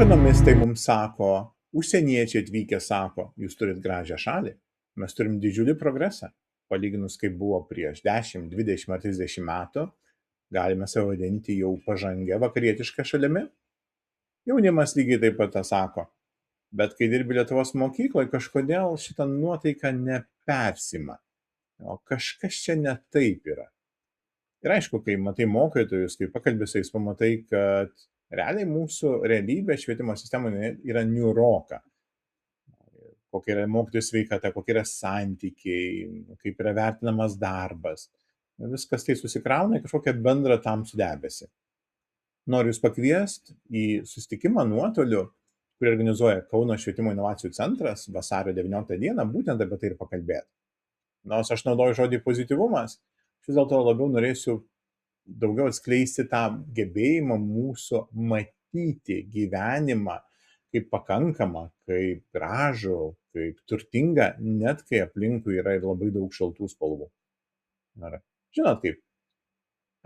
Ekonomistai mums sako, užsieniečiai atvykę sako, jūs turit gražią šalį, mes turim didžiulį progresą. Palyginus, kaip buvo prieš 10, 20 ar 30 metų, galime save vadinti jau pažangę vakarietišką šalimi. Jaunimas lygiai taip pat tą sako. Bet kai dirbi Lietuvos mokykloje, kažkodėl šitą nuotaiką nepersima. O kažkas čia ne taip yra. Ir aišku, kai matai mokytojus, kai pakalbė su jais, pamatai, kad realiai mūsų realybė švietimo sistemoje yra niūroka. Kokia yra mokytojų sveikata, kokie yra santykiai, kaip yra vertinamas darbas. Viskas tai susikrauna į kažkokią bendrą tamsų debesį. Noriu Jūs pakviesti į susitikimą nuotoliu, kurį organizuoja Kauno švietimo inovacijų centras vasario 19 dieną, būtent apie tai ir pakalbėti. Nors aš naudoju žodį pozityvumas, vis dėlto labiau norėsiu daugiau atskleisti tą gebėjimą mūsų matyti gyvenimą kaip pakankamą, kaip gražų, kaip turtingą, net kai aplinkui yra ir labai daug šaltų spalvų. Žinot kaip,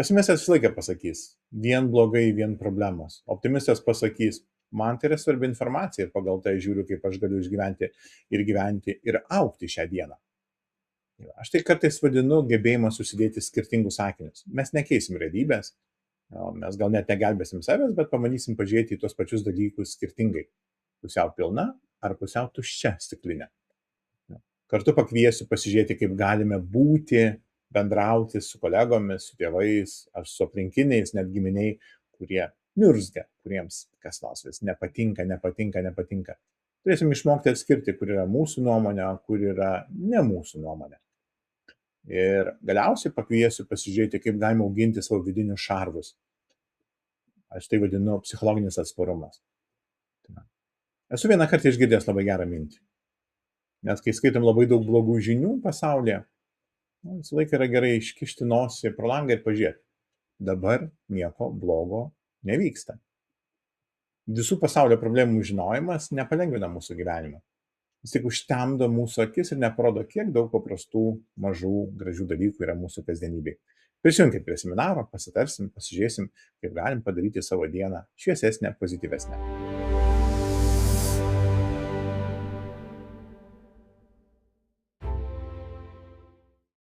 pesimistas visą laiką pasakys, vien blogai, vien problemos. Optimistas pasakys, man tai yra svarbi informacija ir pagal tai žiūriu, kaip aš galiu išgyventi ir gyventi ir augti šią dieną. Aš tai kartais vadinu gebėjimą susidėti skirtingus sakinius. Mes nekeisim realybės, mes gal net negelbėsim savęs, bet pamanysim pažiūrėti į tuos pačius dalykus skirtingai. Pusiau pilna ar pusiau tuščia stiklinė. Kartu pakviesiu pasižiūrėti, kaip galime būti, bendrauti su kolegomis, su tėvais ar su aplinkiniais, net giminiai, kurie niurzgia, kuriems kas nors vis nepatinka. Turėsim išmokti atskirti, kur yra mūsų nuomonė, kur yra ne mūsų nuomonė. Ir galiausiai pakviesiu pasižiūrėti, kaip galima auginti savo vidinius šarvus. Aš tai vadinu psichologinis atsparumas. Esu vieną kartą išgirdęs labai gerą mintį. Net kai skaitom labai daug blogų žinių pasaulyje, visą laiką yra gerai iškišti nosį pro langą ir pažiūrėti. Dabar nieko blogo nevyksta. Visų pasaulio problemų žinojimas nepalengvina mūsų gyvenimo. Jis tik užtemdo mūsų akis ir neparodo, kiek daug paprastų, mažų, gražių dalykų yra mūsų kasdienybėje. Prisijunkit prie seminaro, pasitarsim, pasižiūrėsim, kaip galim padaryti savo dieną šviesesnę, pozityvesnę.